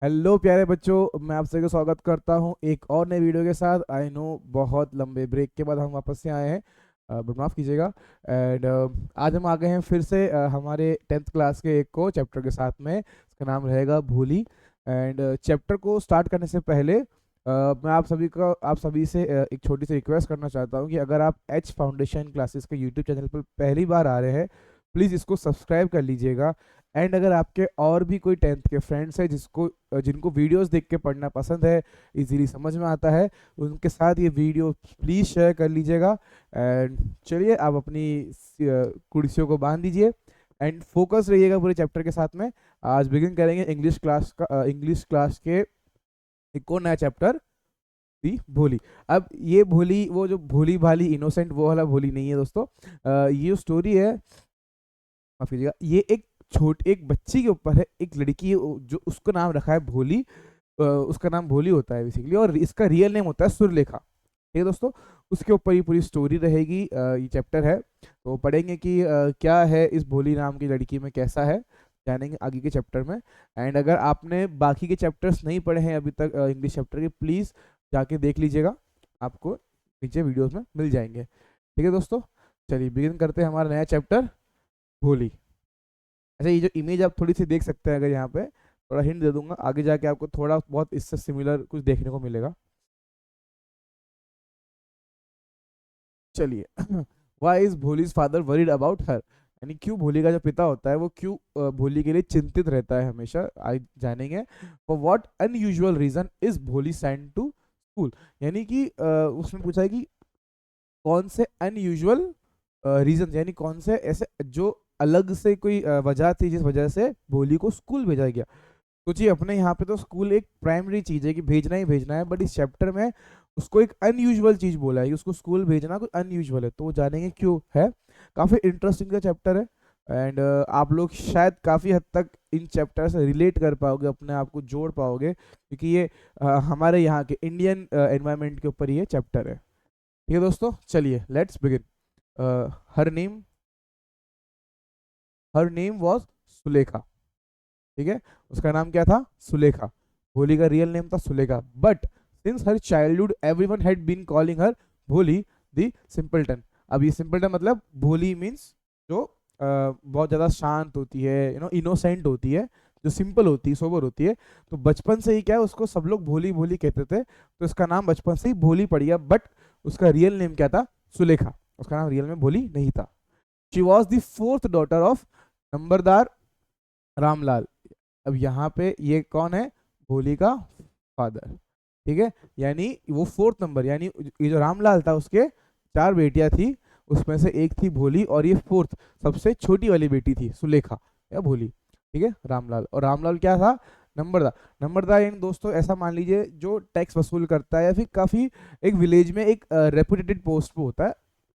Hello प्यारे बच्चों, मैं आप सभी का स्वागत करता हूं एक और नए वीडियो के साथ। आई नो बहुत लंबे ब्रेक के बाद हम वापस से आए हैं, माफ़ कीजिएगा। एंड आज हम आ गए हैं फिर से हमारे 10th क्लास के एक को चैप्टर के साथ में। इसका नाम रहेगा भूली। एंड चैप्टर को स्टार्ट करने से पहले मैं आप सभी से एक छोटी सी रिक्वेस्ट करना चाहता हूं कि अगर आप एच फाउंडेशन क्लासेस के यूट्यूब चैनल पर पहली बार आ रहे हैं, प्लीज़ इसको सब्सक्राइब कर लीजिएगा। एंड अगर आपके और भी कोई 10th के फ्रेंड्स हैं जिनको वीडियोस देख के पढ़ना पसंद है, इजीली समझ में आता है, उनके साथ ये वीडियो प्लीज़ शेयर कर लीजिएगा। एंड चलिए आप अपनी कुर्सियों को बांध दीजिए एंड फोकस रहिएगा पूरे चैप्टर के साथ में। आज बिगिन करेंगे इंग्लिश क्लास के एक और नया चैप्टर, दी भोली। अब ये भोली, वो जो भोली भाली इनोसेंट वो वाला भोली नहीं है दोस्तों। ये स्टोरी है, माफ कीजिएगा, ये एक बच्ची के ऊपर है। एक लड़की है जो उसका नाम रखा है भोली। उसका नाम भोली होता है बेसिकली, और इसका रियल नेम होता है सुरलेखा। ठीक है दोस्तों, उसके ऊपर ये पूरी स्टोरी रहेगी। ये चैप्टर है तो पढ़ेंगे कि क्या है इस भोली नाम की लड़की में, कैसा है, जानेंगे आगे के चैप्टर में। एंड अगर आपने बाकी के चैप्टर्स नहीं पढ़े हैं अभी तक इंग्लिश चैप्टर के, प्लीज़ जाके देख लीजिएगा, आपको नीचे वीडियोस में मिल जाएंगे। ठीक है दोस्तों, चलिए बिगिन करते हैं हमारा नया चैप्टर, भोली। अच्छा, ये जो इमेज आप थोड़ी सी देख सकते हैं, अगर यहाँ पे थोड़ा हिंट दे दूंगा, आगे जाके आपको थोड़ा बहुत इससे सिमिलर कुछ देखने को मिलेगा। चलिए why is Bholi's father worried about her, यानी क्यों भोली का जो पिता होता है वो क्यों भोली के लिए चिंतित रहता है हमेशा, आज जानेंगे। For what unusual reason is Bholi sent to school, यानी कि उसने पूछा है कि कौन से अनयूजुअल रीजन, यानी कौन से ऐसे जो अलग से कोई वजह थी जिस वजह से भोली को स्कूल भेजा गया। सोचिए, अपने यहाँ पे तो स्कूल एक प्राइमरी चीज है कि भेजना ही भेजना है, बट इस चैप्टर में उसको एक अनयूजुअल चीज बोला है कि उसको स्कूल भेजना कुछ अनयूजुअल है, तो वो जानेंगे क्यों है। काफी इंटरेस्टिंग का चैप्टर है। एंड आप लोग शायद काफी हद तक इन चैप्टर से रिलेट कर पाओगे, अपने आप को जोड़ पाओगे, क्योंकि ये हमारे यहाँ के इंडियन एनवायरनमेंट के ऊपर ये चैप्टर है। ठीक है दोस्तों, चलिए let's begin. Her name her name was Sulekha. ठीक है, उसका नाम क्या था, सुलेखा। भोली का रियल नेम था Sulekha, but since her childhood everyone had been calling her Bholi the simpleton. अब ये सिंपलटन मतलब भोली मीन्स जो बहुत ज़्यादा शांत होती है, इनोसेंट होती है, जो सिंपल होती है, सोबर होती है। तो बचपन से ही क्या है, उसको सब लोग भोली भोली कहते थे, तो इसका नाम बचपन से ही भोली पड़ गया। बट उसका रियल नेम क्या था, सुलेखा। उसका नाम रियल में भोली नहीं था। She was the fourth daughter of numberdar Ramlal. अब यहाँ पे ये कौन है, भोली का फादर। ठीक है, यानी वो फोर्थ नंबर, यानी ये जो रामलाल था उसके चार बेटियां थी, उसमें से एक थी भोली, और ये फोर्थ सबसे छोटी वाली बेटी थी सुलेखा या भोली। ठीक है, रामलाल। और रामलाल क्या था, नंबरदार। नंबरदार यानी दोस्तों ऐसा मान लीजिए जो टैक्स वसूल करता है, या फिर काफी एक विलेज में एक रेपुटेटेड पोस्ट पे होता है,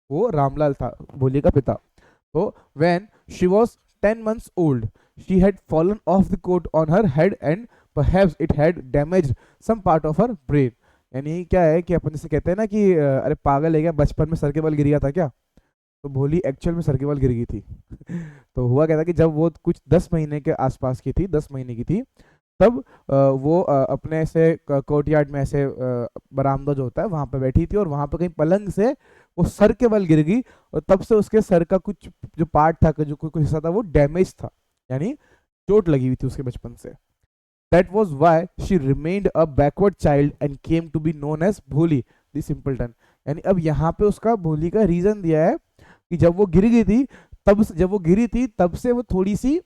वो रामलाल था, भोली का पिता। तो when she was 10 months old, she had fallen off the coat on her head and perhaps it had damaged some part of her brain। यानी क्या है कि अपन जैसे कहते हैं ना कि अरे पागल है क्या, बचपन में सर के बल गिर गया था क्या, तो भोली एक्चुअल में सर के बल गिर गई थी। तो हुआ क्या था कि जब वो कुछ 10 महीने के आसपास की थी, 10 महीने की थी, तब वो अपने ऐसे कोर्टयार्ड में ऐसे बरामदा जो होता है वहां पे बैठी थी, और वहां पे कहीं पलंग से वो सर के बल गिर गई, और तब से उसके सर का कुछ जो पार्ट था, जो कुछ हिस्सा था, वो डैमेज था, यानी चोट लगी हुई थी उसके बचपन से। That was why she remained a backward child and came to be known as Bholi the simpleton. यानी अब यहाँ पे उसका भोली का रीजन दिया है कि जब वो गिर गई थी, जब वो गिरी थी तब से वो थोड़ी सी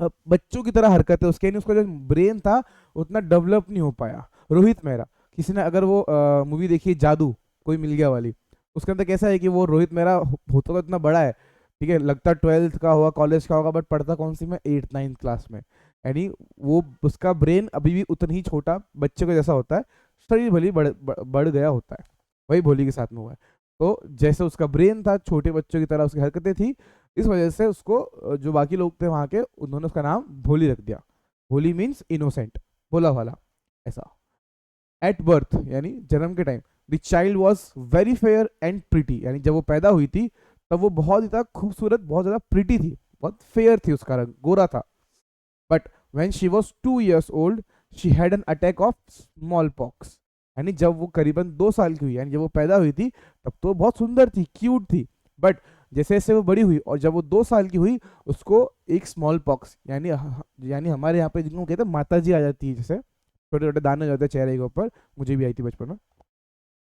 बच्चों की तरह हरकत है उसके, यानी उसका जो ब्रेन था उतना डेवलप नहीं हो पाया। रोहित मेहरा, किसी ने अगर वो मूवी देखी है जादू कोई मिल गया वाली, उसके अंदर कैसा है कि वो रोहित मेहरा होता तो इतना बड़ा है, ठीक है, लगता 12th का होगा, कॉलेज का होगा, बट पढ़ता कौन सी में, 8th 9th क्लास में। यानी वो उसका ब्रेन अभी भी उतना ही छोटा बच्चे को जैसा होता है, शरीर भले ही बढ़ गया होता है। वही भोली के साथ में हुआ है। तो जैसे उसका ब्रेन था छोटे बच्चों की तरह उसकी हरकतें थी, इस वजह से उसको जो बाकी लोग थे वहां के, उन्होंने उसका नाम भोली रख दिया। भोली मीन्स इनोसेंट, भोला वाला, ऐसा। एट बर्थ यानी जन्म के time, the child was very fair and pretty, यानी जब वो पैदा हुई थी तब वो बहुत ही खूबसूरत, बहुत ज्यादा प्रिटी थी, बहुत फेयर थी, उसका रंग गोरा था। But when she was 2 years old, she had an attack of small pox. यानी जब वो करीबन 2 साल की हुई, यानी जब वो पैदा हुई थी तब तो बहुत सुंदर थी, क्यूट थी, बट जैसे जैसे वो बड़ी हुई और जब वो 2 साल की हुई उसको एक स्मॉल पॉक्स, यानी हमारे यहाँ पे जिनको कहते हैं माता जी आ जाती है, जैसे छोटे छोटे दाने हो जाते हैं चेहरे के ऊपर, मुझे भी आई थी बचपन में,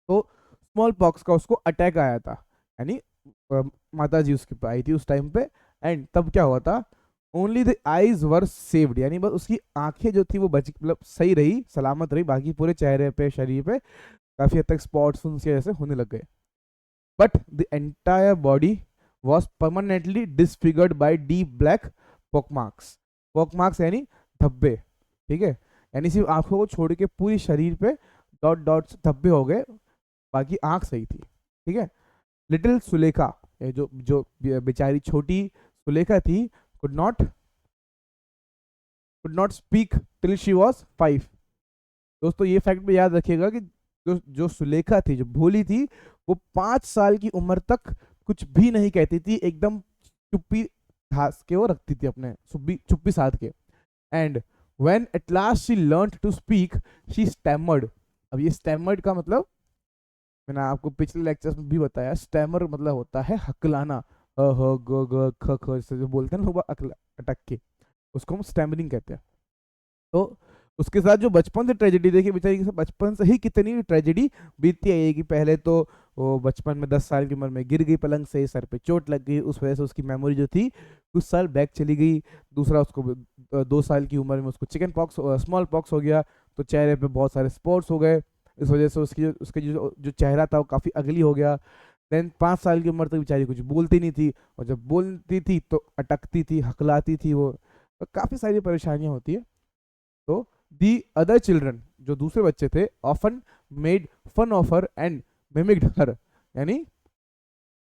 तो स्मॉल पॉक्स का उसको अटैक आया था। यानी माता जी उसके पे आई थी उस टाइम पे। एंड तब क्या हुआ था, only the eyes were saved, यानी बस उसकी आंखें जो थी वो बच, मतलब सही रही, सलामत रही, बाकी पूरे चेहरे पे शरीर पे काफी हद तक स्पॉट्स उनके जैसे होने लग गए। But the entire body was permanently disfigured by deep black pockmarks. Pockmarks यानी धब्बे, ठीक है, यानी सिर्फ आंखों को छोड़ के पूरी शरीर पे डॉट डॉट धब्बे हो गए, बाकी आंख सही थी, ठीक है। लिटिल सुलेखा, ये जो जो बेचारी छोटी सुलेखा थी, could not speak till she was 5। दोस्तों ये फैक्ट में याद रखिएगा कि जो जो सुलेखा थी, जो भोली थी, वो 5 साल की उम्र तक कुछ भी नहीं कहती थी, एकदम चुप्पी घास के वो रखती थी, अपने चुप्पी चुप्पी साध के। And when at last she learned to speak she stammered. अब ये स्टैमर्ड का मतलब मैंने आपको पिछले लेक्चर्स में भी बताया, स्टैमर मतलब होता है हकलाना, अ ह ग ग ख ख से जो बोलते हैं ना, वो अटक के, उसको हम स्टैमरिंग कहते हैं। तो उसके साथ जो बचपन से ट्रेजेडी देखी बेचारी के साथ, बचपन से ही कितनी ट्रेजेडी बीतती आई है कि पहले तो वो बचपन में 10 साल की उम्र में गिर गई पलंग से, सर पे चोट लग गई, उस वजह से उसकी मेमोरी जो थी कुछ साल बैक चली गई। दूसरा उसको 2 साल की उम्र में उसको चिकन पॉक्स, स्मॉल पॉक्स हो गया, तो चेहरे पे बहुत सारे स्पॉट्स हो गए, इस वजह से उसके जो चेहरा था वो काफ़ी अगली हो गया। देन 5 साल की उम्र तक बेचारी कुछ बोलती नहीं थी, और जब बोलती थी तो अटकती थी, हकलाती थी वो, तो काफ़ी सारी परेशानियां होती है। तो दी अदर चिल्ड्रन, जो दूसरे बच्चे थे, often made fun of her and mimicked her. यानी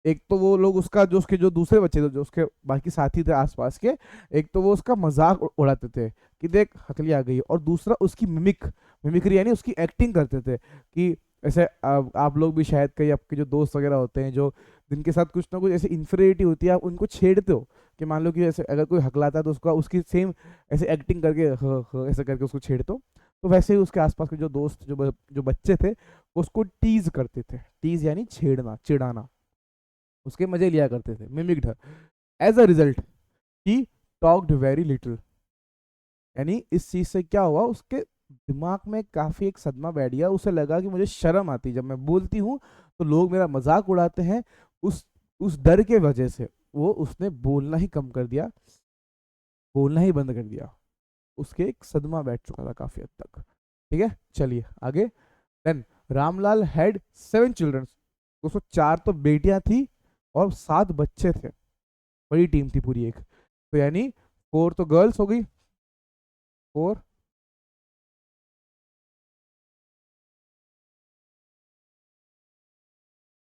एक तो वो लोग उसका, जो उसके जो दूसरे बच्चे थे, जो उसके बाकी साथी थे आसपास के, एक तो वो उसका मजाक उड़ाते थे कि देख हकली आ गई, और दूसरा उसकी मिमिक्री यानी उसकी एक्टिंग करते थे कि ऐसे आप लोग भी शायद कई आपके जो दोस्त वगैरह होते हैं जो जिनके साथ कुछ ना कुछ ऐसी इन्फीरियरिटी होती है, आप उनको छेड़ते हो कि मान लो कि ऐसे अगर कोई हकलाता है तो उसका उसकी सेम ऐसे एक्टिंग करके ऐसे करके उसको छेड़ते हो। तो वैसे ही उसके आसपास के जो दोस्त, जो बच्चे थे, वो उसको टीज करते थे। टीज यानी छेड़ना, चिढ़ाना, उसके मजे लिया करते थे, mimicked her. As a result he talked very little. यानी इस चीज से क्या हुआ, उसके दिमाग में काफी एक सदमा बैठ गया, उसे लगा कि मुझे शर्म आती जब मैं बोलती हूँ तो लोग मेरा मजाक उड़ाते हैं। उस डर के वजह से उसने बोलना ही कम कर दिया, बोलना ही बंद कर दिया। उसके एक सदमा बैठ चुका था काफी हद तक, ठीक है। चलिए आगे। Then Ramlal had 7 children. दोस्तों 4 तो बेटियां थी और 7 बच्चे थे, बड़ी टीम थी पूरी एक। तो यानी 4 तो गर्ल्स हो गई, 4,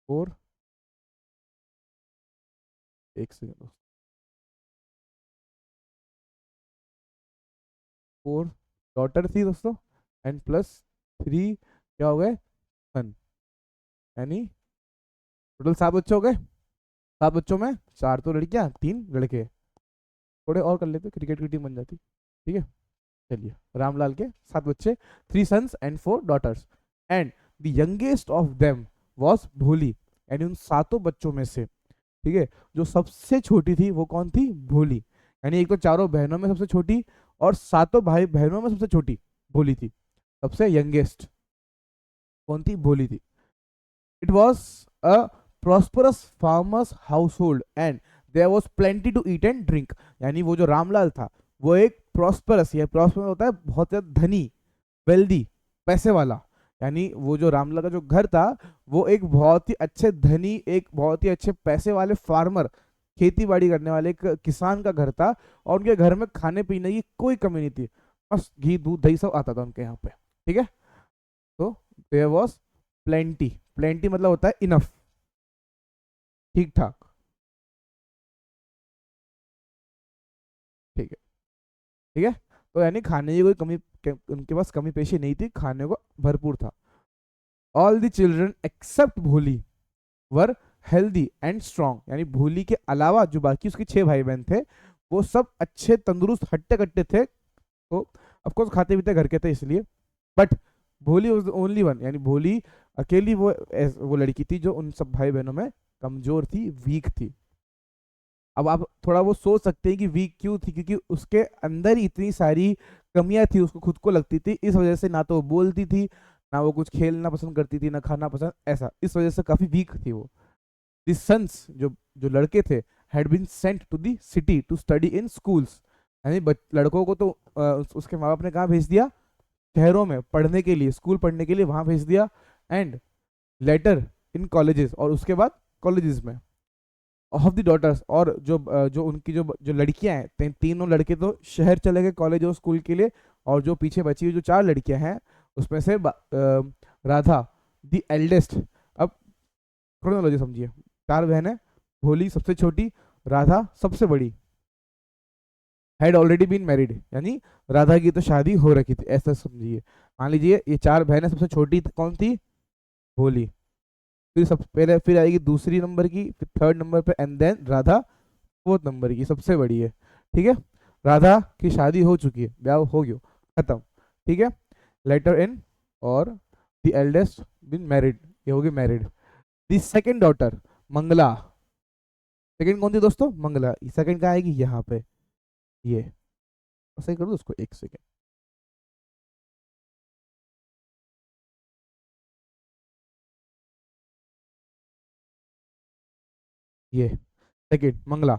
4, एक सेकेंड, 4 डॉटर थी दोस्तों, एंड प्लस 3 क्या हो गए, सन। यानी टोटल 7 बच्चे हो गए। 7 बच्चों में 4 तो लड़कियां, 3 लड़के, थोड़े और कर लेते क्रिकेट की टीम बन जाती, ठीक है। चलिए, रामलाल के 7 बच्चे, 3 sons and 4 daughters. And the youngest of them was Bholi. यानी उन 7 बच्चों में से, ठीक है, जो सबसे छोटी थी वो कौन थी, भोली। यानी एक तो चारों बहनों में सबसे छोटी और 7 भाई बहनों में सबसे छोटी भोली थी। सबसे यंगेस्ट कौन थी, भोली थी। It was a prosperous farmer's household and there was plenty to eat and drink. यानी वो जो रामलाल था वो एक प्रॉस्परस, या प्रॉस्परस होता है बहुत ज्यादा धनी, वेल्दी, पैसे वाला। यानी वो जो रामलाल का जो घर था वो एक बहुत ही अच्छे धनी, एक बहुत ही अच्छे पैसे वाले फार्मर, खेती बाड़ी करने वाले एक किसान का घर था, और उनके घर में खाने पीने की कोई कमी नहीं थी, बस घी दूध दही सब आता था उनके यहाँ पे, ठीक है। तो देयर वॉज प्लेंटी, प्लेंटी मतलब होता है इनफ, ठीक ठाक, ठीक है, ठीक है। तो यानी खाने की कोई कमी, उनके पास कमी पेशी नहीं थी, खाने को भरपूर था। ऑल द चिल्ड्रन एक्सेप्ट भोली वर हेल्दी एंड स्ट्रांग। यानी भोली के अलावा जो बाकी उसके 6 भाई बहन थे वो सब अच्छे तंदुरुस्त हट्टे कट्टे थे। तो ऑफकोर्स खाते पीते घर के थे इसलिए, बट भोली वॉज द ओनली वन, यानी भोली अकेली वो लड़की थी जो उन सब भाई बहनों में कमजोर थी, वीक थी। अब आप थोड़ा वो सोच सकते हैं कि वीक क्यों थी, क्योंकि उसके अंदर ही इतनी सारी कमियां थी, उसको खुद को लगती थी, इस वजह से ना तो वो बोलती थी, ना वो कुछ खेलना पसंद करती थी, ना खाना पसंद, ऐसा, इस वजह से काफी वीक थी वो। द सन्स, जो जो लड़के थे, had been sent to the city to study in schools, यानी लड़कों को तो उसके माँ बाप ने कहाँ भेज दिया, शहरों में पढ़ने के लिए, स्कूल पढ़ने के लिए वहां भेज दिया, एंड लेटर इन कॉलेजेस, और उसके बाद कॉलेजेस में ऑफ द डॉटर्स, और जो उनकी जो लड़कियां हैं, तीनों लड़के तो शहर चले गए कॉलेज और स्कूल के लिए, और जो पीछे बची हुई जो 4 लड़कियां हैं उसमें से राधा द एल्डेस्ट। अब क्रोनोलॉजी समझिए, 4 बहनें, भोली सबसे छोटी, राधा सबसे बड़ी, हैड ऑलरेडी बीन मैरिड, यानी राधा की तो शादी हो रखी थी, ऐसा समझिए। मान लीजिए ये 4 बहनें, सबसे छोटी कौन थी, भोली, फिर सब पहले फिर आएगी दूसरी नंबर की, फिर थर्ड नंबर पे, and then Radha fourth number की, सबसे बड़ी है। ठीक है, राधा की शादी हो चुकी है, ब्याह हो गया, खत्म। ठीक है, लेटर इन, और द एल्डेस्ट बिन मैरिड, ये होगी married. The second daughter Mangala, second कौन थी दोस्तों, मंगला, सेकंड का आएगी यहाँ पे, ये सही कर दो उसको, एक सेकंड, ये सेकंड मंगला।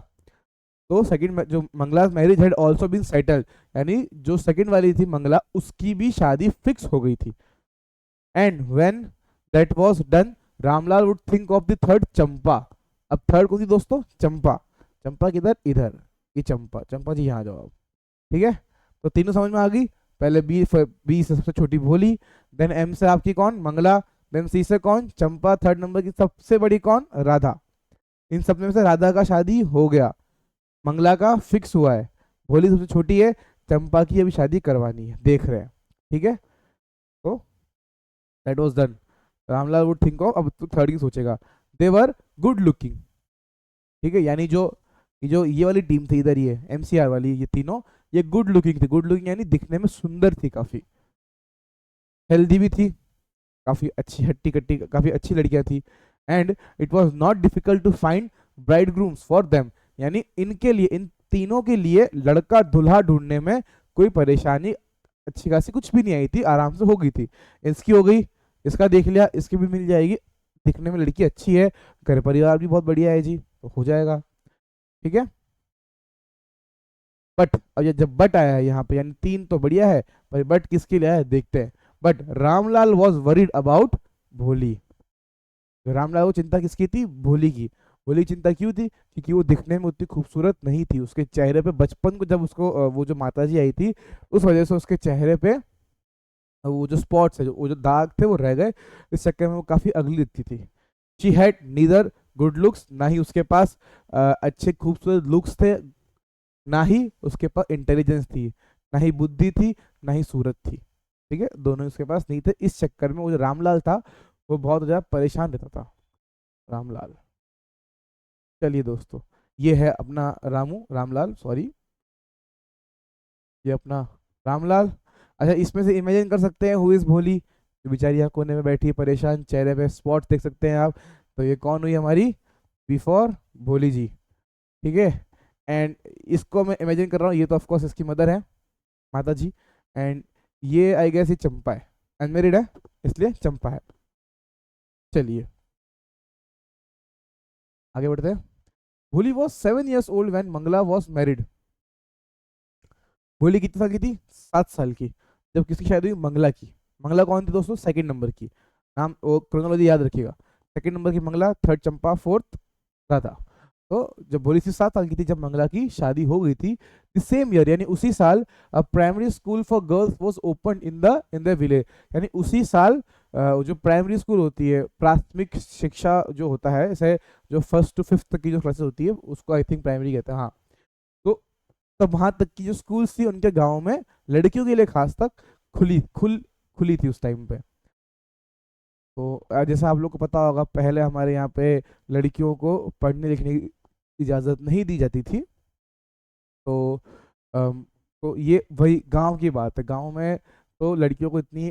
तो सेकंड जो Mangala marriage had also been settled, यानी जो सेकंड वाली थी मंगला, उसकी भी शादी फिक्स हो गई थी। And when that was done, Ramlal would think of the third, Champa. अब थर्ड कौन थी दोस्तों, चंपा। चंपा किधर, इधर, ये चंपा, चंपा जी यहाँ जाओ आप। ठीक है, तो तीनों समझ में आ गई। पहले बी से सबसे छोटी भोली, देन एम से आपकी कौन, मंगला, देन सी से कौन, चंपा, थर्ड नंबर की सबसे बड़ी कौन, राधा। इन सब में से राधा का शादी हो गया, मंगला का फिक्स हुआ है, भोली सबसे छोटी है, चंपा की अभी शादी करवानी है, देख रहे हैं। ठीक है, तो that was done, Ramlal would think of, अब तो थर्ड की सोचेगा, दे वर गुड लुकिंग। ठीक है, यानी जो ये वाली टीम थी इधर, ये एमसीआर वाली, ये तीनों, ये गुड लुकिंग थी, गुड लुकिंग यानी दिखने में सुंदर थी, काफी हेल्दी भी थी, काफी अच्छी हट्टी कट्टी, काफी अच्छी लड़कियां थी। And it was not difficult to find bridegrooms for them, यानी इनके लिए, इन तीनों के लिए लड़का दूल्हा ढूंढने में कोई परेशानी अच्छी खासी कुछ भी नहीं आई थी, आराम से हो गई थी। इसकी हो गई, इसका देख लिया, इसकी भी मिल जाएगी, दिखने में लड़की अच्छी है, घर परिवार भी बहुत बढ़िया है जी, तो हो जाएगा। ठीक है, बट अब ये जब बट आया है यहाँ पे, यानी 3 तो बढ़िया है, पर बट किसके लिए आया है देखते हैं। But Ramlal was worried about भोली, रामलाल को चिंता किसकी थी, भोली की। भोली की चिंता क्यों थी, क्योंकि वो दिखने में उतनी खूबसूरत नहीं थी, उसके चेहरे पे बचपन को जब उसको वो जो माताजी आई थी, उस वजह से उसके चेहरे पे वो जो स्पॉट्स है, वो जो दाग थे वो रह गए, इस चक्कर में वो काफी अगली दिखती थी। She had neither good looks, ना ही उसके पास अच्छे खूबसूरत लुक्स थे, ना ही उसके पास इंटेलिजेंस थी, ना ही बुद्धि थी, ना ही सूरत थी। ठीक है, दोनों उसके पास नहीं थे, इस चक्कर में वो जो रामलाल था वो बहुत ज्यादा परेशान रहता था, रामलाल। चलिए दोस्तों, ये है अपना रामलाल, सॉरी, ये अपना रामलाल। अच्छा, इसमें से इमेजिन कर सकते हैं हु इज भोली, जो बेचारी यहाँ कोने में बैठी है परेशान, चेहरे पे स्पॉट देख सकते हैं आप, तो ये कौन हुई हमारी, बिफोर भोली जी। ठीक है, एंड इसको मैं इमेजिन कर रहा हूँ, ये तो ऑफकोर्स इसकी मदर है, माता जी, एंड ये आई गेस ये चंपा है, अनमेरिड है इसलिए चंपा है। चलिए आगे बढ़ते हैं। Bholi was 7 years old when Mangala was married. Bholi कितने साल की थी, 7 साल की, जब किसकी शादी हुई, मंगला की। मंगला कौन थी दोस्तों, सेकंड नंबर की, नाम वो क्रोनोलॉजी याद रखिएगा, सेकंड नंबर की मंगला, थर्ड चंपा, फोर्थ राधा। तो जब भोली सी 7 साल की थी जब मंगला की शादी हो गई थी, द सेम ईयर, यानी उसी साल, a primary school for girls was open in the village, यानी उसी साल जो प्राइमरी स्कूल होती है, प्राथमिक शिक्षा जो होता है, जैसे जो फर्स्ट टू फिफ्थ तक की जो क्लासेस होती है उसको आई थिंक प्राइमरी कहते हैं, हाँ। तो तब वहां तक की जो स्कूल थी उनके गांव में लड़कियों के लिए खास तक खुली थी उस टाइम पे। तो जैसा आप लोग को पता होगा, पहले हमारे यहाँ पे लड़कियों को पढ़ने लिखने की इजाज़त नहीं दी जाती थी, तो तो ये वही गांव की बात है। गांव में तो लड़कियों को इतनी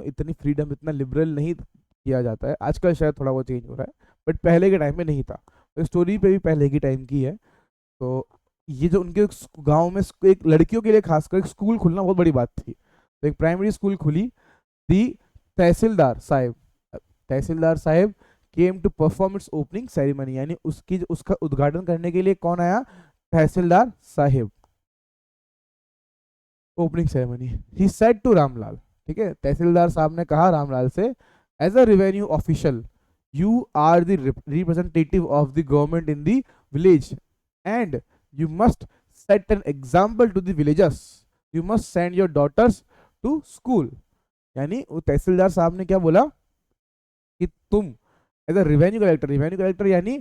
इतनी फ्रीडम, इतना लिबरल नहीं किया जाता है। आजकल शायद थोड़ा बहुत चेंज हो रहा है, बट पहले के टाइम में नहीं था। तो स्टोरी पे भी पहले की टाइम की है। तो ये जो उनके गांव में एक लड़कियों के लिए खासकर एक स्कूल खुलना बहुत बड़ी बात थी। तो एक प्राइमरी स्कूल खुली। दी तहसीलदार sahib, tehsildar sahib came to perform its opening ceremony, यानी उसकी उसका उद्घाटन करने के लिए कौन आया? Tehsildar sahib. Opening ceremony. He said to Ramlal, ठीक है, तहसीलदार साहब ने कहा रामलाल से, as a revenue official you are the representative of the government in the village and you must set an example to the villagers, you must send your daughters to school. यानी वो तहसीलदार साहब ने क्या बोला कि तुम एज अ रेवेन्यू कलेक्टर यानी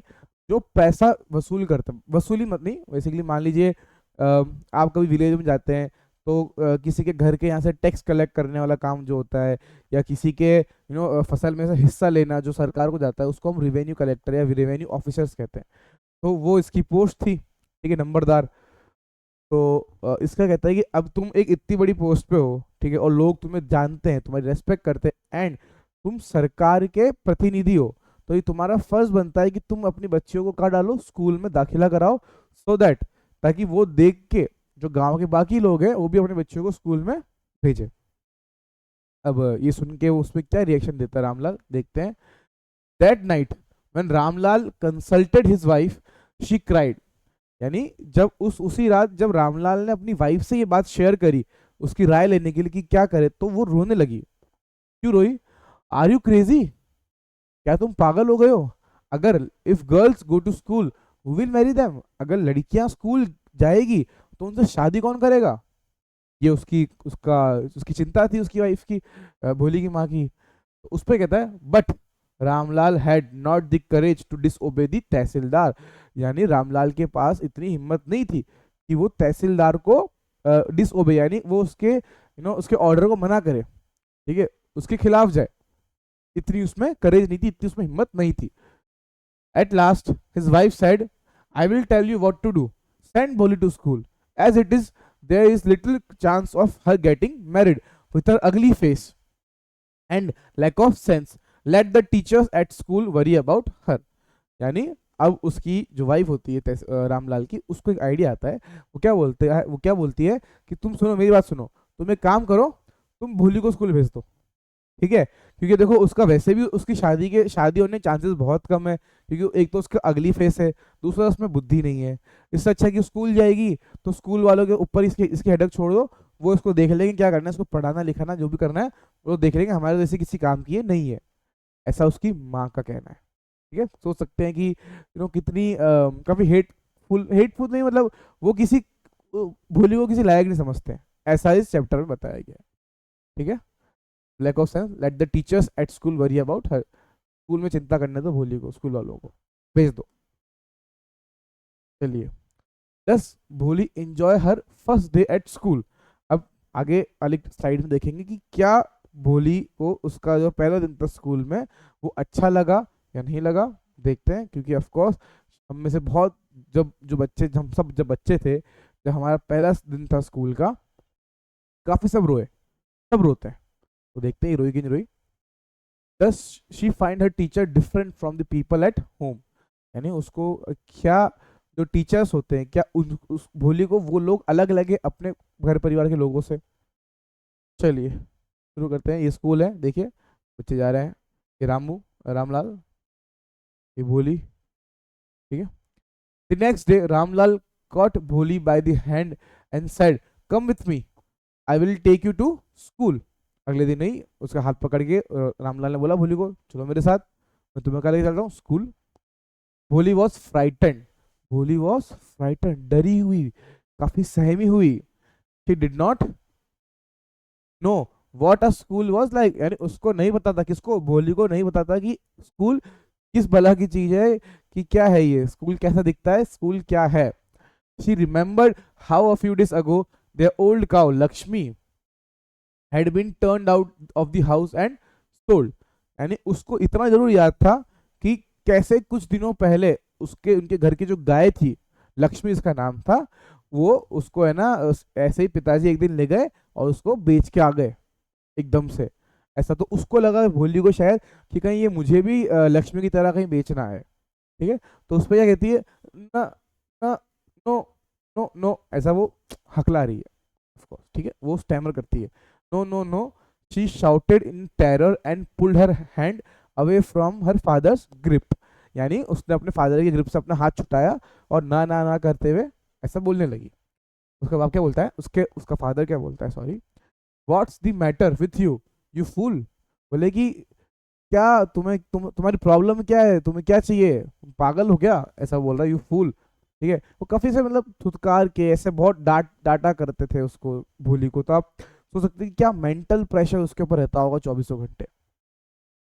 जो पैसा वसूल करते, वसूली मत नहीं, बेसिकली मान लीजिए आप कभी विलेज में जाते हैं तो किसी के घर के यहाँ से टैक्स कलेक्ट करने वाला काम जो होता है, या किसी के फसल में से हिस्सा लेना जो सरकार को जाता है, उसको हम रेवेन्यू कलेक्टर या रेवेन्यू ऑफिसर्स कहते हैं। तो वो इसकी पोस्ट थी, ठीक है, नंबरदार। तो इसका कहता है कि अब तुम एक इतनी बड़ी पोस्ट पे हो, ठीक है, और लोग तुम्हें जानते हैं, तुम्हारी रेस्पेक्ट करते हैं, एंड तुम सरकार के प्रतिनिधि हो, तो ये तुम्हारा फर्ज बनता है कि तुम अपनी बच्चियों को कहाँ डालो? स्कूल में दाखिला कराओ, सो दैट ताकि वो देख के जो गांव के बाकी लोग हैं वो भी अपने बच्चों को स्कूल में भेजे। अब ये सुन के उसमें क्या रिएक्शन देता है रामलाल, देखते हैं। That night when Ramlal consulted his wife she cried, यानी जब उसी रात जब रामलाल ने अपनी वाइफ से ये बात शेयर करी उसकी राय लेने के लिए कि क्या करे, तो वो रोने लगी। क्यों रोई? आर यू क्रेजी, क्या तुम पागल हो गए हो? अगर if girls go to school who will marry them, अगर लड़कियां स्कूल जाएगी तो उनसे शादी कौन करेगा? ये उसकी चिंता थी उसकी वाइफ की, भोली की माँ की। तो उस पर कहता है, but Ramlal had not the courage to disobey the tehsildar, यानी रामलाल के पास इतनी हिम्मत नहीं थी कि वो तहसीलदार को डिसओबे, यानी वो उसके उसके ऑर्डर को मना करे, ठीक है, उसके खिलाफ जाए। इतनी उसमें करेज नहीं थी, इतनी उसमें हिम्मत नहीं थी। At last his wife said, I will tell you what to do, send Bholi to school, as it is there is little chance of her getting married with her ugly face and lack of sense, let the teachers at school worry about her। यानी अब उसकी जो wife होती है रामलाल की, उसको एक idea आता है। वो क्या बोलती है कि तुम सुनो, मेरी बात सुनो, तुम एक काम करो, तुम भोली को स्कूल भेज दो, ठीक है, क्योंकि देखो उसका वैसे भी उसकी शादी होने चांसेस बहुत कम है, क्योंकि एक तो उसका अगली फेस है, दूसरा उसमें बुद्धि नहीं है। इससे अच्छा कि स्कूल जाएगी तो स्कूल वालों के ऊपर इसकी हेडक छोड़ दो, वो इसको देख लेंगे क्या करना है, इसको पढ़ाना लिखाना जो भी करना है वो देख लेंगे, हमारे जैसे किसी काम की ये नहीं है। ऐसा उसकी माँ का कहना है, ठीक है। सोच सकते हैं कि कितनी काफी हेटफुल नहीं, मतलब वो किसी भोली को किसी लायक नहीं समझते हैं, ऐसा इस चैप्टर में बताया गया है, ठीक है। Lack of sense, let the teachers at school worry about her, school में चिंता करने दो भोली को, स्कूल वालों को भेज दो। चलिए, दस भोली enjoy her first day at school. अब आगे वाली स्लाइड में देखेंगे कि क्या भोली को उसका जो पहला दिन था स्कूल में वो अच्छा लगा या नहीं लगा, देखते हैं। क्योंकि ऑफ कोर्स हम में से बहुत हम सब जब बच्चे थे, जब हमारा पहला दिन था स्कूल का, काफी सब रोए, सब रोते हैं। तो देखते हैं रोई कि नहीं रोई। Does she find her teacher different from the people at home, यानी उसको क्या जो टीचर्स होते हैं क्या उस भोली को वो लोग अलग लगे अपने घर परिवार के लोगों से। चलिए शुरू करते हैं। ये स्कूल है, देखिए बच्चे जा रहे हैं, ये रामलाल, ये भोली, ठीक है। The next day Ramlal caught भोली by the hand and said, come with me, I will take you to school। अगले दिन ही उसका हाथ पकड़ के रामलाल ने बोला भोली को, चलो मेरे साथ, मैं तुम्हें कहा लेके चल रहा हूँ स्कूल। भोली वॉज फ्राइटेंड, भोली वॉज फ्राइटेंड, डरी हुई, काफी सहमी हुई। She did not know what a school was like, यानी उसको नहीं पता था, किसको? भोली को नहीं पता था कि स्कूल किस भला की चीज है, कि क्या है ये स्कूल, कैसा दिखता है स्कूल, क्या है। She remembered how a few days ago their old cow Lakshmi had been turned out of the house and sold, यानी उसको इतना जरूर याद था कि कैसे कुछ दिनों पहले उनके घर की जो गाय थी, लक्ष्मी इसका नाम था, वो उसको है ना ऐसे ही पिताजी एक दिन ले गए और उसको बेच के आ गए एकदम से। ऐसा तो उसको लगा भोली को शायद कि कहीं ये मुझे भी लक्ष्मी की तरह कहीं बेचना है। ठीक है, तो उस पर क्या कहती है, ना ना, नो नो नो, ऐसा वो हकला रही है ऑफ कोर्स। ठीक है, वो स्टैमर करती है, no no no. She shouted in terror and pulled her hand away from her father's grip. यानी उसने अपने फादर की ग्रिप से अपना हाथ छुटाया और ना ना ना करते हुए ऐसा बोलने लगी। उसका बाप क्या बोलता है, उसके उसका फादर क्या बोलता है, sorry, what's the matter with you, you fool. बोले कि क्या तुम्हारी प्रॉब्लम क्या है, तुम्हें क्या चाहिए, तुम पागल हो क्या, ऐसा बोल रहा है, यू फूल। ठीक है, वो काफी से मतलब थुतकार के ऐसे बहुत डांटा करते थे उसको, भोली को। तो आप सोच सकते हैं कि क्या मेंटल प्रेशर उसके ऊपर रहता होगा 24 घंटे।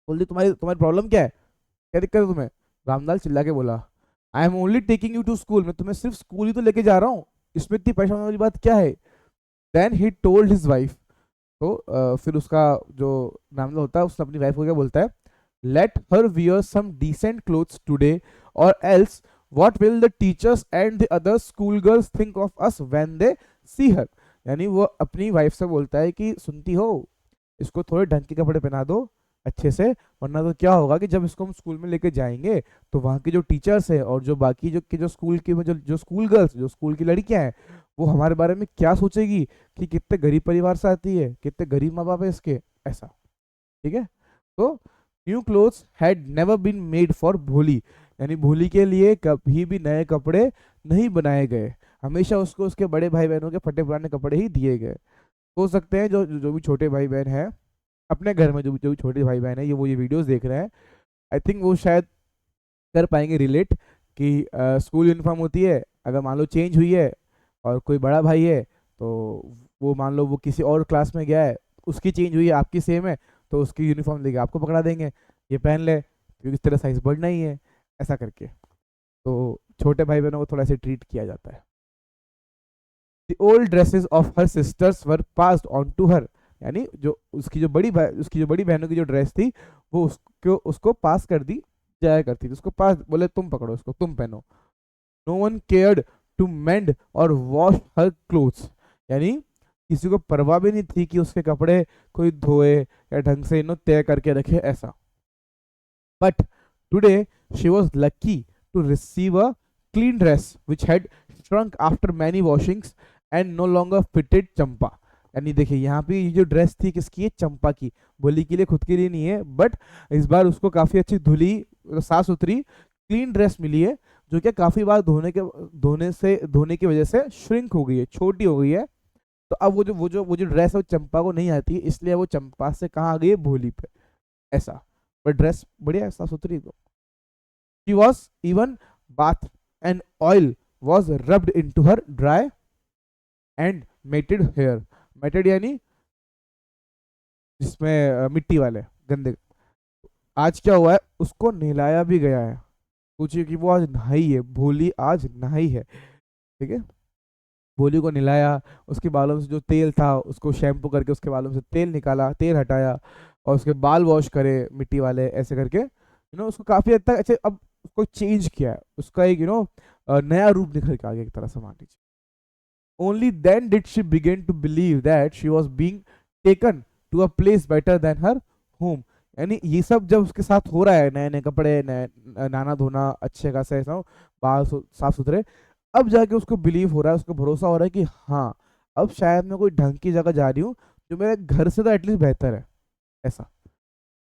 बोलती तुम्हारी तुम्हारी प्रॉब्लम क्या है, क्या दिक्कत है तुम्हें। रामलाल चिल्ला के बोला, I am only taking you to school, मैं तुम्हें सिर्फ स्कूल ही तो लेके जा रहा हूँ, इसमें इतनी परेशान होने वाली बात क्या है। Then he told his wife. तो फिर उसका जो रामलाल होता है उसने अपनी वाइफ को क्या बोलता है, let her wear some decent clothes today or else what will the teachers and the other school girls think of us when they see her. यानी वो अपनी वाइफ से बोलता है कि सुनती हो, इसको थोड़े ढंग के कपड़े पहना दो अच्छे से, वरना तो क्या होगा कि जब इसको हम स्कूल में लेके जाएंगे तो वहाँ की जो टीचर्स है और जो बाकी जो स्कूल की जो स्कूल गर्ल्स, जो स्कूल की लड़कियां हैं, वो हमारे बारे में क्या सोचेगी कि कितने गरीब परिवार से आती है, कितने गरीब माँ बाप है इसके, ऐसा। ठीक है, तो new clothes had never been made for Bholi. यानी भोली के लिए कभी भी नए कपड़े नहीं बनाए गए, हमेशा उसको उसके बड़े भाई बहनों के फटे पुराने कपड़े ही दिए गए। हो सकते हैं जो जो भी छोटे भाई बहन हैं अपने घर में, जो भी छोटे भाई बहन है, ये वीडियोस देख रहे हैं, आई थिंक वो शायद कर पाएंगे रिलेट कि स्कूल यूनिफॉर्म होती है, अगर मान लो चेंज हुई है और कोई बड़ा भाई है तो वो मान लो वो किसी और क्लास में गया है, उसकी चेंज हुई है आपकी सेम है, तो उसकी यूनिफॉर्म लेके आपको पकड़ा देंगे, ये पहन ले क्योंकि तेरा साइज बढ़ना ही है, ऐसा करके। तो छोटे भाई बहनों को थोड़ा ऐसे ट्रीट किया जाता है। The old dresses of her sisters were passed on to her। यानी जो उसकी जो बड़ी बहनों की जो ड्रेस थी वो उसको पास कर दी जाया करती थी, उसको पास बोले तुम पकड़ो इसको तुम पहनो। No one cared to mend or wash her clothes. यानी किसी को परवाह भी नहीं थी कि उसके कपड़े कोई धोए या ढंग से इन्हों तय करके रखे, ऐसा। But today she was lucky to receive a clean dress which had shrunk after many washings and no longer fitted Champa. यानी देखिए यहाँ पे ये जो ड्रेस थी किसकी है, चंपा की। बोली के लिए, खुद के लिए नहीं है, बट इस बार उसको काफी अच्छी धुली साफ सुथरी क्लीन ड्रेस मिली है, जो कि काफी बार धोने की वजह से श्रिंक हो गई है, छोटी हो गई है। तो अब वो जो ड्रेस है वो चंपा को नहीं आती है, इसलिए वो चंपा से कहाँ आ गई है, भोली पे, ऐसा। पर ड्रेस बढ़िया है, साफ सुथरी। तो she was even bath and oil was rubbed into her dry and matted hair। matted यानी जिसमें मिट्टी वाले गंदे। आज क्या हुआ है, उसको नहलाया भी गया है। सोचिए कि वो आज नहाई है, भोली आज नहाई है। ठीक है, भोली को नहलाया, उसके बालों से जो तेल था उसको शैम्पू करके उसके बालों से तेल निकाला, तेल हटाया, और उसके बाल वॉश करे मिट्टी वाले, ऐसे करके उसको काफी हद तक अच्छे अब उसको चेंज किया है, उसका एक नया रूप निखर के आ गया एक तरह से, मान लीजिए। Only then did she begin to believe that she was being taken to a place better than her home. यानी ये सब जब उसके साथ हो रहा है, नए नए कपड़े, नए नहाना धोना, अच्छे खासे बाल साफ सुथरे, अब जाके उसको बिलीव हो रहा है, उसको भरोसा हो रहा है कि हाँ अब शायद मैं कोई ढंग की जगह जा रही हूँ जो मेरे घर से तो एटलीस्ट बेहतर है, ऐसा।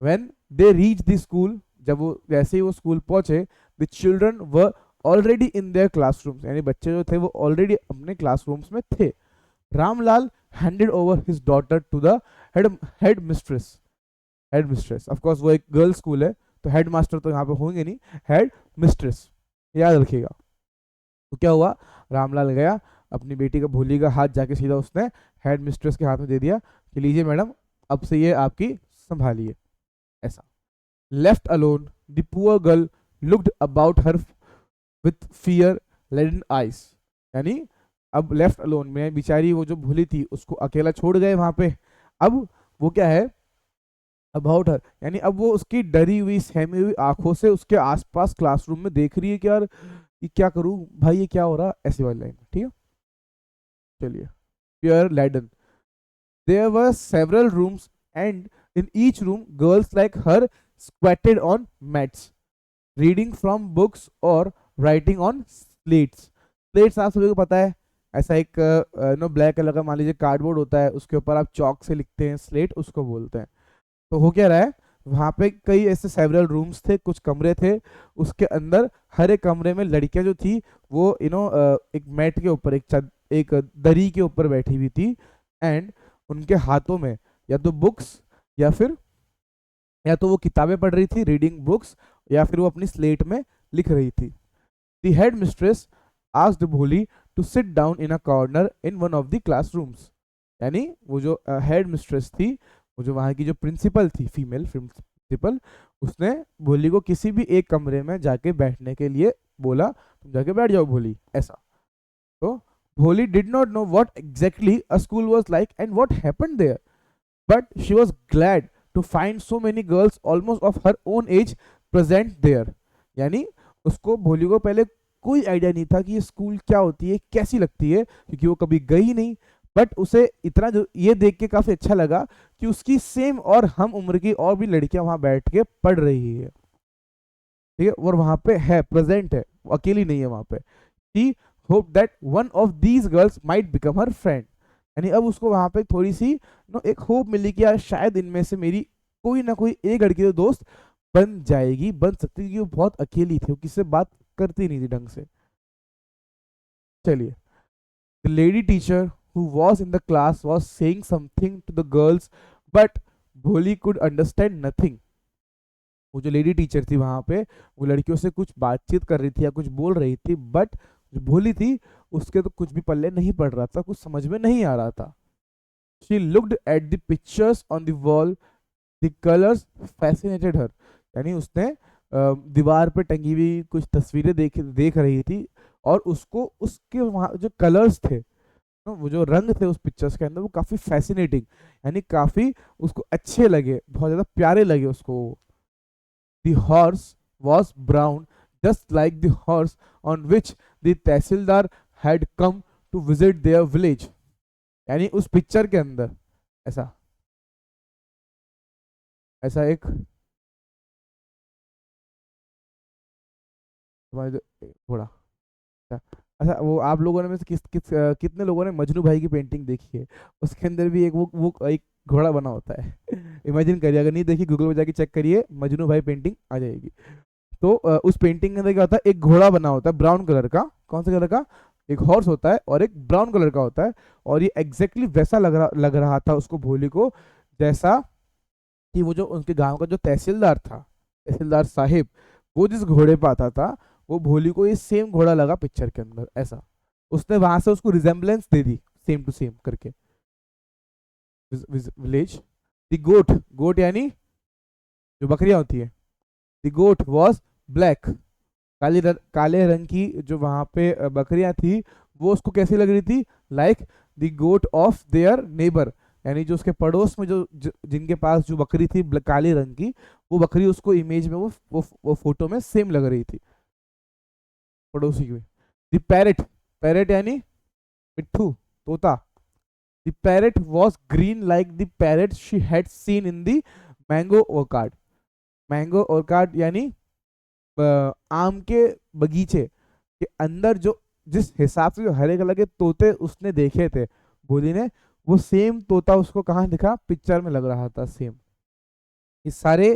When they reach the school, जब वो जैसे ही वो स्कूल पहुंचे, the children were already in their classrooms. यानी बच्चे जो थे वो ऑलरेडी अपने क्लासरूम्स में थे। Ramlal handed over his daughter to the head mistress. Head mistress, of course वो एक गर्ल्स स्कूल है तो हेड मास्टर तो यहाँ पे होंगे नहीं, हेड मिस्ट्रेस, याद रखिएगा। तो क्या हुआ, रामलाल गया, अपनी बेटी का भोली का हाथ जाके सीधा उसने हेड मिस्ट्रेस के हाथ में दे दिया कि लीजिए मैडम, अब से ये आपकी संभालिए, ऐसा। Left alone the poor girl looked about her with fear laden eyes. यानी अब लेफ्ट अलोन में बेचारी वो जो भूली थी उसको अकेला छोड़ गए वहां पे। अब वो क्या है, अबाउट हर, यानी अब वो उसकी डरी हुई सहमी हुई आंखों से उसके आसपास क्लासरूम में देख रही है कि यार ये क्या करूं भाई, ये क्या हो रहा, ऐसी वाली लाइन। ठीक है, चलिए, प्योर लैडन। There were several rooms and in each room girls like her squatted on mats, reading from books और राइटिंग ऑन स्लेट्स। स्लेट्स आप सभी को पता है, ऐसा एक नो ब्लैक कलर का मान लीजिए कार्डबोर्ड होता है, उसके ऊपर आप चौक से लिखते हैं, स्लेट उसको बोलते हैं। तो हो क्या रहा है, वहाँ पे कई ऐसे सेवरल रूम्स थे, कुछ कमरे थे, उसके अंदर हर एक कमरे में लड़कियां जो थी वो एक मैट के ऊपर, एक दरी के ऊपर बैठी हुई थी, एंड उनके हाथों में या तो बुक्स या फिर या तो वो किताबें पढ़ रही थी, रीडिंग बुक्स, या फिर वो अपनी स्लेट में लिख रही थी। The head mistress asked Bholi to sit down in a corner in one of the classrooms. यानी वो जो हेड मिस्ट्रेस थी, वो जो वहाँ की जो प्रिंसिपल थी, फीमेल प्रिंसिपल, उसने भोली को किसी भी एक कमरे में जाके बैठने के लिए बोला, तुम जाके बैठ जाओ भोली, ऐसा। तो Bholi did not know what exactly a school was like and what happened there, but she was glad to find so many girls almost of her own age present there. यानी उसको, भोली को पहले कोई आइडिया नहीं था कि ये स्कूल क्या होती है, कैसी लगती है, क्योंकि वो कभी गई नहीं। बट उसे इतना जो ये देख के काफी अच्छा लगा कि उसकी सेम और हम उम्र की और भी लड़कियां वहां बैठ के पढ़ रही है, ठीक है, और वहां पे है, प्रेजेंट है, वो अकेली नहीं है वहां पे। She hope that one of these girls might become her friend. यानी अब उसको वहां पे थोड़ी सी एक होप मिली कि यार शायद इनमें से मेरी कोई ना कोई एक लड़की तो दोस्त बन जाएगी, बन सकती, क्योंकि वो बहुत अकेली थी, वो किसी से बात करती नहीं थी ढंग से। चलिए, the lady teacher who was in the class was saying something to the girls, but भोली could understand nothing। वो जो लेडी टीचर थी वहां पे, वो लड़कियों से कुछ बातचीत कर रही थी या कुछ बोल रही थी, बट जो भोली थी उसके तो कुछ भी पल्ले नहीं पड़ रहा था, कुछ समझ में नहीं आ रहा था। She looked at the pictures on the wall, the colors fascinated her। यानी उसने दीवार पे टंगी हुई कुछ तस्वीरें देख रही थी, और उसको उसके वहाँ जो कलर्स थे, वो जो रंग थे उस पिक्चर्स के अंदर, वो काफी फैसिनेटिंग, यानी काफी उसको अच्छे लगे, बहुत ज्यादा प्यारे लगे उसको। The horse was brown just like the horse on which the tehsildar had come to visit their village. यानी उस पिक्चर के अंदर ऐसा ऐसा एक घोड़ा। अच्छा, वो आप लोगों ने में से कितने लोगों ने मजनू भाई की पेंटिंग देखी है? उसके अंदर भी एक वो एक घोड़ा बना होता है। इमेजिन करिए, अगर नहीं देखी गूगल पे जाके चेक करिए, मजनू भाई पेंटिंग आ जाएगी। तो उस पेंटिंग के अंदर क्या होता है, एक घोड़ा बना होता है ब्राउन कलर का। कौन से कलर का? एक हॉर्स होता है और एक ब्राउन कलर का होता है, और ये एग्जैक्टली वैसा लग रहा था उसको, भोली को, जैसा कि वो जो उनके गांव का जो तहसीलदार था, तहसीलदार साहिब, वो जिस घोड़े पे आता था, वो भोली को ये सेम घोड़ा लगा पिक्चर के अंदर, ऐसा। उसने वहां से उसको रिजेम्बलेंस दे दी, सेम टू सेम करके। विलेज, द गोट, गोट यानी जो बकरियां होती है, द गोट वॉज ब्लैक, काले रंग की जो वहां पे बकरियां थी, वो उसको कैसी लग रही थी? Like the goat of their neighbour. यानी जो उसके पड़ोस में जिनके पास जो बकरी थी काले रंग की, वो बकरी उसको इमेज में, वो फोटो में सेम लग रही थी पड़ोसी की। द पैरेट, पैरेट यानी मिट्ठू, तोता। The parrot was green like the parrot she had seen in the mango orchard. Mango orchard यानी आम के बगीचे के अंदर जो जिस हिसाब से जो हरे कलर के तोते उसने देखे थे भोली ने, वो सेम तोता उसको कहाँ दिखा? पिक्चर में लग रहा था सेम। ये सारे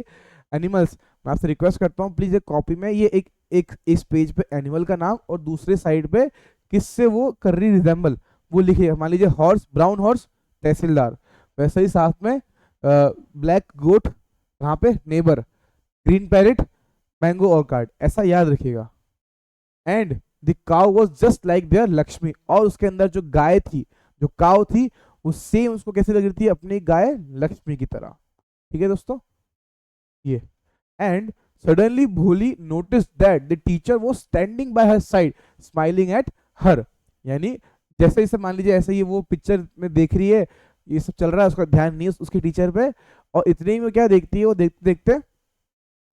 एनिमल्स, मैं आपसे रिक्वेस्ट करता हूँ प्लीज एक कॉपी में ये एक इस पेज पे एनिमल का नाम और दूसरे साइड पे किससे वो कर रही रिजेंबल वो लिखिए। मान लीजिए हॉर्स, ब्राउन हॉर्स तहसीलदार, वैसे ही साथ में ब्लैक गोट वहां पे neighbour, green parrot mango orchard, ऐसा याद रखिएगा। And the cow was just like their Lakshmi, और उसके अंदर जो गाय थी, जो काउ थी, वो सेम उसको कैसे लग रही थी? अपनी गाय लक्ष्मी की तरह। ठीक है दोस्तों, ये। एंड सडनली भोली notice that the teacher was standing bye her side smiling at her. यानी जैसे इसे मान लीजिए ऐसे ही वो पिक्चर में देख रही है, ये सब चल रहा है, उसका ध्यान नहीं है उसकी टीचर पे, और इतने ही में क्या देखती है, वो देखते देखते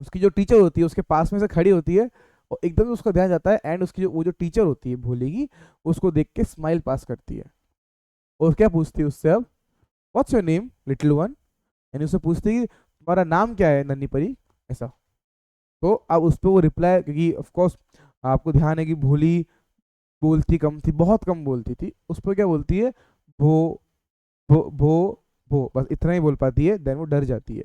उसकी जो टीचर होती है उसके पास में से खड़ी होती है, और एकदम उसका ध्यान जाता है, एंड उसकी वो जो टीचर होती है भोली की, उसको देख के स्माइल पास करती है। और क्या पूछती है उससे अब, what's your name little one, यानी उससे पूछती है कि तुम्हारा नाम क्या है नन्ही परी, ऐसा। तो अब उस पर वो रिप्लाई, क्योंकि ऑफ कोर्स आपको ध्यान है कि भोली बोलती कम थी, बहुत कम बोलती थी, उस पर क्या बोलती है, भो भो, बस इतना ही बोल पाती है, देन वो डर जाती है।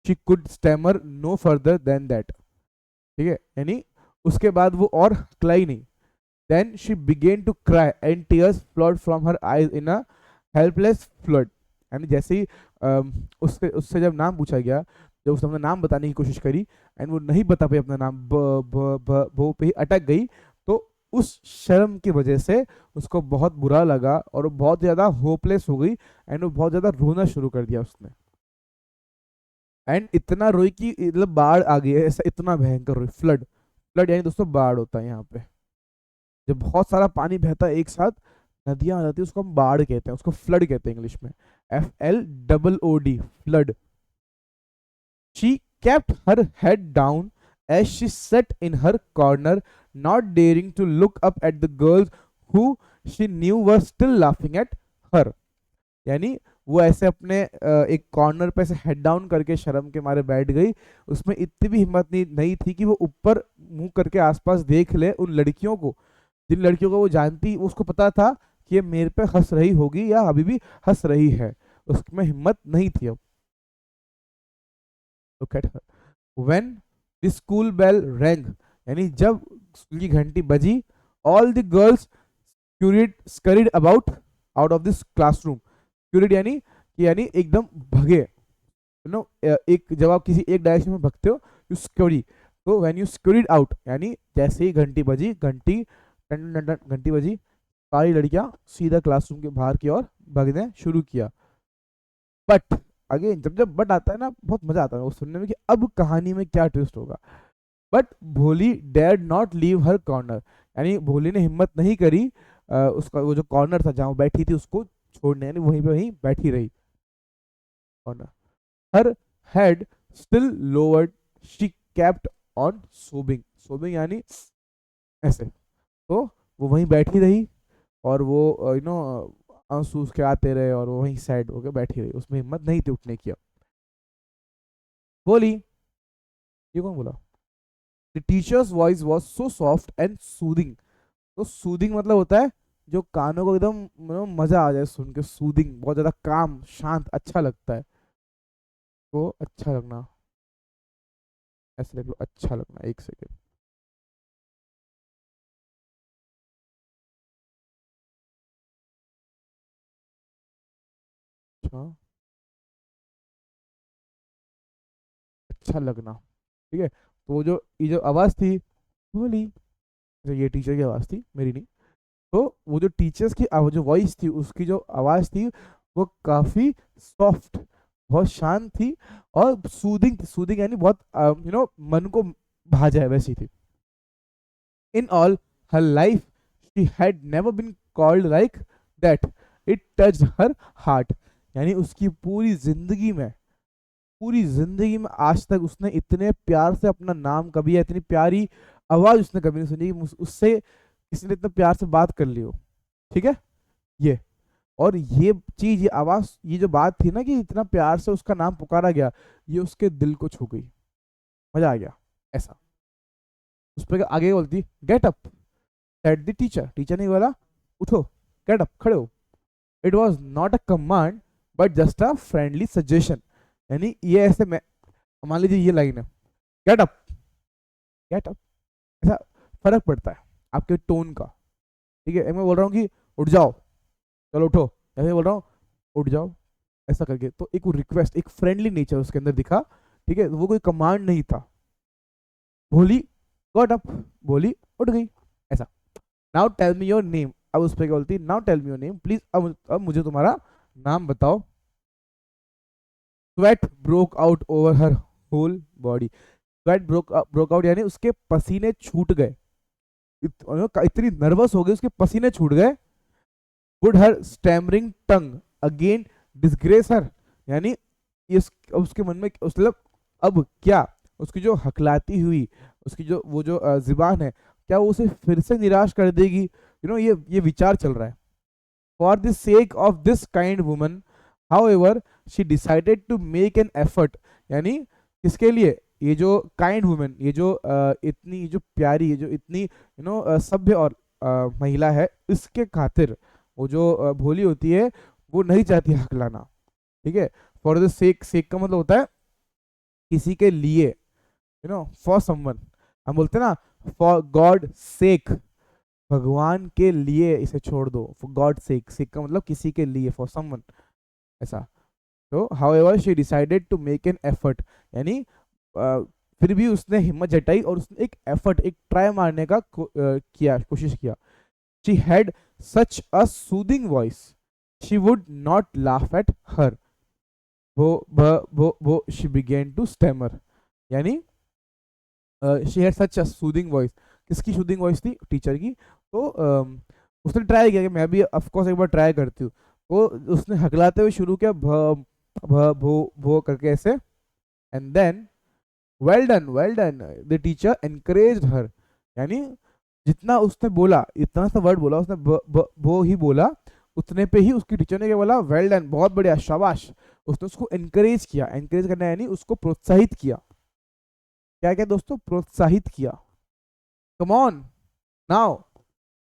She could stammer no further than that, ठीक है, यानी उसके बाद वो और हकला ही नहीं। Then she began to cry and tears flood from her eyes in a helpless flood, यानी जैसे ही उससे उससे जब नाम पूछा गया, जब उसने अपना नाम बताने की कोशिश करी एंड वो नहीं बता पाई अपना नाम, ब पे ही अटक गई, तो उस शर्म की वजह से उसको बहुत बुरा लगा और वो बहुत ज़्यादा होपलेस हो गई एंड वो बहुत ज़्यादा रोना शुरू कर दिया उसने। एंड इतना रोई कि मतलब बाढ़ आ गई है, ऐसा इतना भयंकर रोई, फ्लड। फ्लड यानी दोस्तों बाढ़ होता है यहाँ पे, जब बहुत सारा पानी बहता है एक साथ, नदियां आ जाती है, उसको हम बाढ़ कहते हैं, उसको फ्लड कहते हैं इंग्लिश में, FLOOD, flood. She kept her head down as she sat in her corner, not daring to look up at the girls who she knew were still laughing at her. यानी वो ऐसे अपने एक corner पे ऐसे head down करके शर्म के मारे बैठ गई, उसमें इतनी भी हिम्मत नहीं थी कि वो ऊपर मुंह करके आसपास देख ले उन लड़कियों को, जिन लड़कियों को वो जानती, उसको पता था कि ये मेरे पे हंस रही होगी या अभी भी हंस रही है, उसमें हिम्मत नहीं थी अब। Look at her. When the school bell rang, यानी जब स्कूल की घंटी बजी, all the girls scurried about out of this classroom. Scurried यानी एकदम भगे, यू नो, एक जब आप किसी एक डायरेक्शन में भगते हो, यू स्करी, तो व्हेन यू स्करीड आउट यानी जैसे ही घंटी बजी, घंटी बजी, सारी लड़कियां सीधा क्लासरूम के बाहर की ओर भागने शुरू किया। बट अगेन जब जब बट आता है ना, बहुत मजा आता है वो सुनने में कि अब कहानी में क्या ट्विस्ट होगा। बट भोली dared not leave her corner, यानी भोली ने हिम्मत नहीं करी उसका वो जो कॉर्नर था जहाँ वो बैठी थी उसको छोड़ने, यानी वहीं पे वहीं बैठी रही corner. Her head still lowered, she kept on सोबिंग, सोबिंग यानी ऐसे, तो वो वहीं बैठी रही और वो आंसू उसके आते रहे और वो वहीं सैड होकर बैठी रही, उसमें हिम्मत नहीं थी उठने की। बोली, ये कौन बोला, the teachers voice was so soft and soothing, तो सूदिंग मतलब होता है जो कानों को एकदम मजा आ जाए सुन के, सूदिंग बहुत ज्यादा काम शांत अच्छा लगता है, तो अच्छा लगना, ऐसे लिख लो, अच्छा लगना, एक सेकेंड। अच्छा, अच्छा लगना, ठीक है, तो वो जो ये जो आवाज थी, बोली, अच्छा, ये टीचर की आवाज थी, मेरी नहीं। तो वो जो टीचर्स की जो वॉइस थी, उसकी जो आवाज थी, वो काफी सॉफ्ट, बहुत शांत थी और सूदिंग थी, सूदिंग यानी बहुत मन को भा जाए वैसी थी। In all her life she had never been called like that, it touched her heart, यानी उसकी पूरी जिंदगी में आज तक उसने इतने प्यार से अपना नाम कभी, या इतनी प्यारी आवाज उसने कभी नहीं सुनी कि उससे किसी ने इतना प्यार से बात कर ली हो, ठीक है, ये, और ये चीज, ये आवाज, ये जो बात थी ना कि इतना प्यार से उसका नाम पुकारा गया, ये उसके दिल को छू गई, मजा आ गया ऐसा। उस पर आगे बोलती, get up at the teacher, teacher ने बोला उठो, गेट अप, खड़े हो। It was not a command but just a friendly suggestion, यानी ये ऐसे में, मान लीजिए ये लाइन है, गेट अप, गेट अप, ऐसा फर्क पड़ता है आपके टोन का, ठीक है, मैं बोल रहा हूँ कि उठ जाओ, चलो उठो, ऐसे बोल रहा हूँ उठ जाओ, ऐसा करके, तो एक रिक्वेस्ट, एक फ्रेंडली नेचर उसके अंदर दिखा, ठीक है, वो कोई कमांड नहीं था। भोली गॉट अप, भोली उठ गई, ऐसा। Now tell me your name, अब उस पर क्या बोलती, now tell me your name please, अब मुझे तुम्हारा नाम बताओ। Sweat broke out over her whole body, sweat broke out यानी उसके पसीने छूट गए, इतनी नर्वस हो गई उसके पसीने छूट गए। Would her stammering tongue again disgrace her, यानी इस उसके मन में मतलब अब क्या, उसकी जो हकलाती हुई, उसकी जो वो जो जुबान है, क्या वो उसे फिर से निराश कर देगी, ये विचार चल रहा है। For the sake of this kind woman, however, she decided to make an effort. यानी किसके लिए? ये जो काइंड वुमेन, ये जो इतनी जो प्यारी, ये जो इतनी सभ्य और महिला है, इसके खातिर वो जो भोली होती है वो नहीं चाहती हक लाना, ठीक है। फॉर द सेक, सेक का मतलब होता है किसी के लिए, फॉर समवन। हम बोलते हैं ना फॉर गॉड सेक, भगवान के लिए इसे छोड़ दो, फॉर गॉड सेक, सेक का मतलब किसी के लिए, फॉर समवन, ऐसा। तो however she decided to make an effort, यानी फिर भी उसने हिम्मत जताई और उसने एक एफर्ट, एक ट्राई मारने का किया, कोशिश किया। She had such a soothing voice, she would not laugh at her, वो शी बिगेन टू स्टैमर, यानी she had such a soothing voice. किसकी सूदिंग वॉइस थी? टीचर की। तो उसने ट्राई किया कि मैं भी ऑफ कोर्स एक बार ट्राई करती हूँ, तो उसने हकलाते हुए शुरू किया, भ भ भो करके ऐसे, and then well done the teacher encouraged her, यानी जितना उसने बोला, इतना सा वर्ड बोला उसने, वो ही बोला, उतने पे ही उसकी टीचर ने क्या बोला? वेल डन, बहुत बढ़िया, शाबाश। उसने उसको एनकरेज किया, एनकरेज करना यानी उसको प्रोत्साहित किया। क्या क्या दोस्तों? प्रोत्साहित किया। Come on now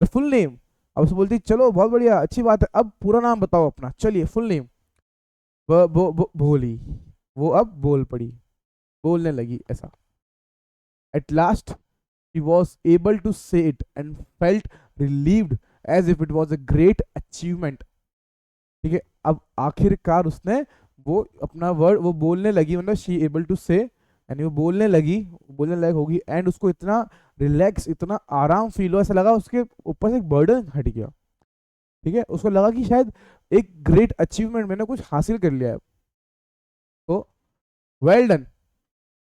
the full name. अब उसको बोलती चलो बहुत बढ़िया, अच्छी बात है, अब पूरा नाम बताओ अपना, चलिए फुल नेम। भोली, वो अब बोल पड़ी, बोलने लगी ऐसा। At last she was able to say it and felt relieved as if it was a great achievement, ठीक है। अब आखिरकार उसने वो अपना वर्ड वो बोलने लगी, मतलब शी एबल टू से, यानी वो बोलने लगी, बोलने लायक होगी, एंड उसको इतना रिलैक्स, इतना आराम फील हुआ, ऐसा लगा उसके ऊपर से एक बर्डन हट गया, ठीक है। उसको लगा कि शायद एक ग्रेट अचीवमेंट, मैंने कुछ हासिल कर लिया है। तो well done,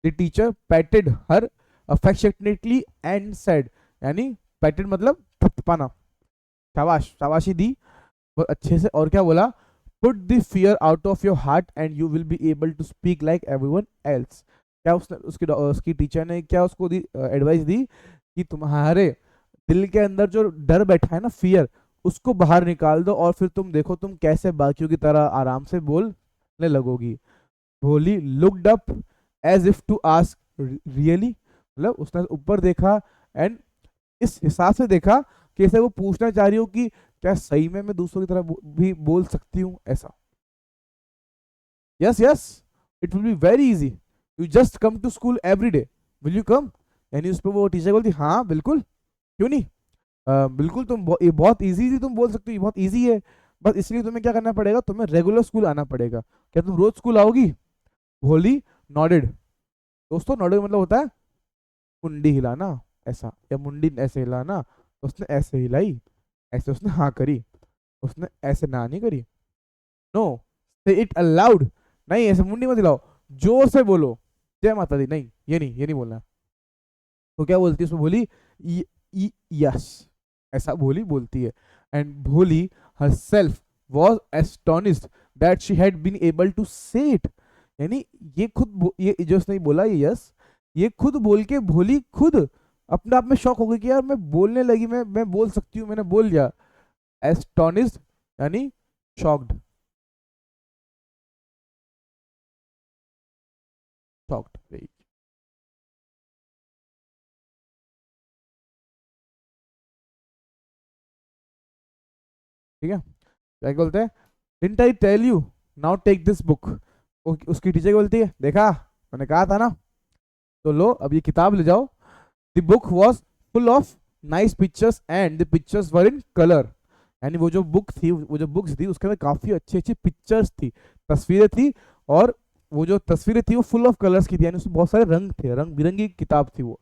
the teacher पैटेड her affectionately and said, यानी पैटेड मतलब थपथपाना, शाबाश, शाबाशी दी बहुत अच्छे से, और क्या बोला? Put the fear out of your heart and you will be able to speak like everyone else. क्या उसने उसकी टीचर ने क्या उसको दी एडवाइस दी कि तुम्हारे दिल के अंदर जो डर बैठा है ना, फियर, उसको बाहर निकाल दो और फिर तुम देखो तुम कैसे बाकियों की तरह आराम से बोलने लगोगी। Bholi looked up as if to ask really, मतलब उसने ऊपर देखा एंड इस हिसाब से देखा कि ऐसे वो पूछना चाह रही हो कि क्या सही में मैं दूसरों की तरह भी बोल सकती हूँ, ऐसा। Yes yes, it will be very easy, you just come to school every day, will you come? यानी उस पर वो टीचर बोलती हाँ बिल्कुल, क्यों नहीं, बिल्कुल तुम ये बहुत इजी थी, तुम बोल सकते हो ये बहुत इजी है, बस इसलिए तुम्हें क्या करना पड़ेगा, तुम्हें रेगुलर स्कूल आना पड़ेगा। क्या तुम रोज स्कूल आओगी? भोली नॉडेड। दोस्तों नॉडेड मतलब होता है मुंडी हिलाना, ऐसा, या मुंडी ऐसे हिलाना, तो उसने ऐसे हिलाई, ऐसे उसने हाँ करी, उसने ऐसे ना नहीं करी। नो, से इट अलाउड, नहीं ऐसे मुंडी मत हिलाओ, जोर से बोलो जय माता दी, नहीं ये नहीं बोलना। तो क्या बोलती है उसमें? भोली यस, ऐसा भोली बोलती है। एंड भोली herself was astonished that she had been able to say it, यानी ये खुद ये जो उसने बोला ये यस, ये खुद बोल के भोली खुद अपने आप में शॉक हो गई कि यार मैं बोलने लगी, मैं बोल सकती हूँ, मैंने बोल दिया। एस्टोनिस्ड यानी शॉक्ड, शॉक्ड, ठीक है। क्या बोलते हैं? Didn't I tell you, now take this book. उसकी टीचर बोलती है देखा, मैंने कहा था ना, तो लो अब ये किताब ले जाओ। The book was full of nice pictures and the pictures were in colour, यानी वो जो बुक थी, वो जो बुक्स थी उसके अंदर काफी अच्छी अच्छी पिक्चर्स थी, तस्वीरें थी, और वो जो तस्वीरें थी वो फुल ऑफ कलर्स की थी, यानी उसमें बहुत सारे रंग थे, रंग बिरंगी किताब थी वो।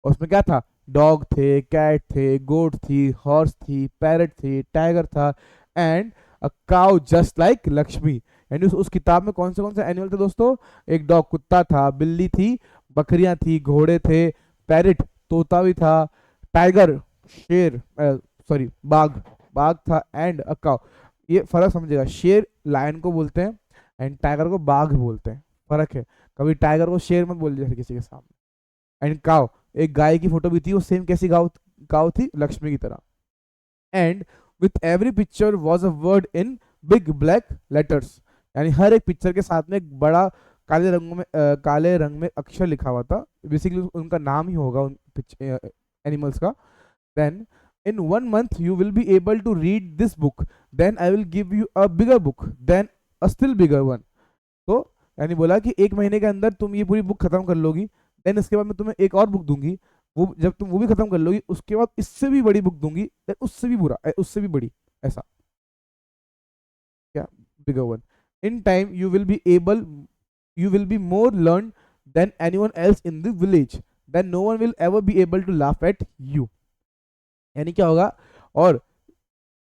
और उसमें क्या था? डॉग थे, कैट थे, गोट थी, हॉर्स थी, पैरट थी, टाइगर था, and a cow just like Lakshmi. यानी उस किताब में कौन से एनिमल थे दोस्तों? एक डॉग कुत्ता था, बिल्ली थी, बकरियां थी, घोड़े थे, पैरट तोता भी था, टाइगर शेर, सॉरी बाघ, बाघ था, एंड अ काउ। ये फर्क समझेगा, शेर लायन को बोलते हैं एंड टाइगर को बाघ बोलते हैं, फर्क है। कभी टाइगर को शेर मत बोल दिया किसी के सामने। एंड काउ, एक गाय की फोटो भी थी, वो सेम कैसी गाव गाव थी? लक्ष्मी की तरह। And with every picture was a word in big black letters, यानी हर एक पिक्चर के साथ में एक बड़ा काले रंग में अक्षर लिखा हुआ था, बेसिकली उनका नाम ही होगा उन एनिमल्स का. Then in 1 month you will be able to read this book, then I will give you a bigger book, then a still bigger one. तो यानी बोला कि 1 महीने के अंदर तुम ये पूरी बुक खत्म कर लोगी, देन इसके बाद मैं तुम्हें एक और बुक दूंगी, वो जब तुम वो भी खत्म कर लोगी उसके बाद इससे भी बड़ी बुक दूंगी, देन उससे भी उससे भी बड़ी, ऐसा क्या, bigger one. In time you will be more learned than anyone else in the village, then no one will ever be able to laugh at you. यानी क्या होगा, और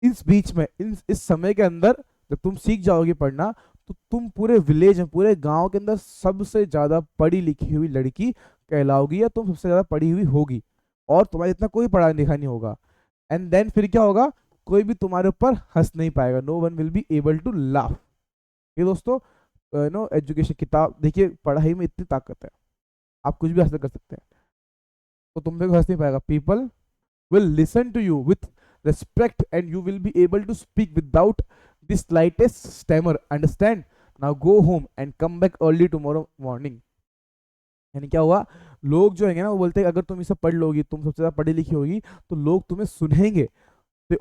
इस बीच में इस समय के अंदर जब तुम सीख जाओगे पढ़ना, तो तुम पूरे विलेज में, पूरे गांव के अंदर सबसे ज्यादा पढ़ी लिखी हुई लड़की कहलाओगी, या तुम सबसे ज्यादा पढ़ी हुई होगी, और तुम्हारे इतना कोई पढ़ा लिखा नहीं होगा. एंड देन फिर क्या होगा, कोई भी तुम्हारे ऊपर हंस नहीं पाएगा, no one will be able to laugh. ये दोस्तों एजुकेशन किताब देखिए, पढ़ाई में इतनी ताकत है, आप कुछ भी हासिल कर सकते हैं, तो तुम पे हंस नहीं पाएगा. People will listen to you with respect and you will be able to speak without the slightest stammer, understand. Now go home and come back early tomorrow morning. यानी क्या हुआ, लोग जो है ना वो बोलते हैं अगर तुम इसे पढ़ लोगी, तुम सबसे ज्यादा पढ़ी लिखी होगी, तो लोग तुम्हें सुनेंगे,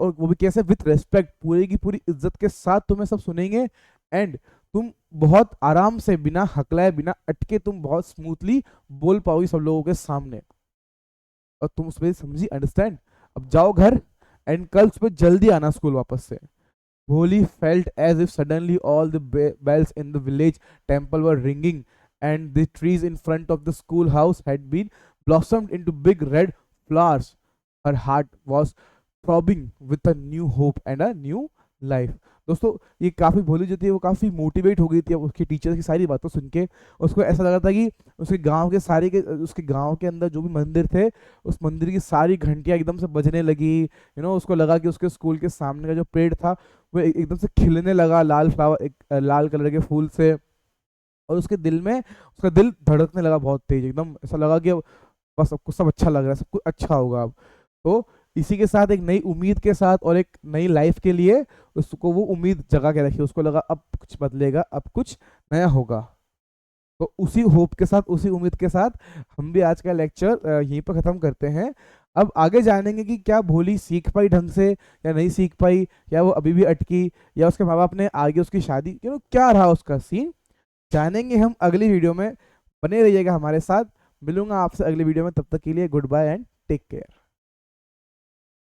और वो भी कैसे, विथ रेस्पेक्ट, पूरी की पूरी इज्जत के साथ तुम्हें सब सुनेंगे. एंड तुम बहुत आराम से, बिना हकलाए, बिना अटके, तुम बहुत स्मूथली बोल पाओगी सब लोगों के सामने, और तुम उसमें समझी, अंडरस्टैंड. अब जाओ घर, एंड कल सुबह जल्दी आना स्कूल वापस से. Bholi felt as if suddenly all the bells in the village temple were ringing and the trees in front of the schoolhouse had been blossomed into big red flowers. Her heart was throbbing with a new hope and a new life. दोस्तों ये काफ़ी भोली जो थी वो काफ़ी motivate हो गई थी उसकी टीचर की सारी बातों सुन के. उसको ऐसा लगा था कि उसके गांव के अंदर जो भी मंदिर थे, उस मंदिर की सारी घंटियां एकदम से बजने लगी. उसको लगा कि उसके स्कूल के सामने का जो पेड़ था वो एकदम से खिलने लगा लाल कलर के फूल से, और उसके दिल में उसका दिल धड़कने लगा बहुत तेज, एकदम ऐसा लगा कि बस सबको सब अच्छा लग रहा है, सब कुछ अच्छा होगा अब. तो इसी के साथ एक नई उम्मीद के साथ और एक नई लाइफ के लिए उसको वो उम्मीद जगा के रखी. उसको लगा अब कुछ बदलेगा, अब कुछ नया होगा. तो उसी होप के साथ, उसी उम्मीद के साथ हम भी आज का लेक्चर यहीं पर ख़त्म करते हैं. अब आगे जानेंगे कि क्या भोली सीख पाई ढंग से या नहीं सीख पाई, या वो अभी भी अटकी, या उसके माँ बाप ने आगे उसकी शादी, क्या रहा उसका सीन, जानेंगे हम अगली वीडियो में. बने रहिएगा हमारे साथ. मिलूंगा आपसे अगली वीडियो में, तब तक के लिए goodbye and take care.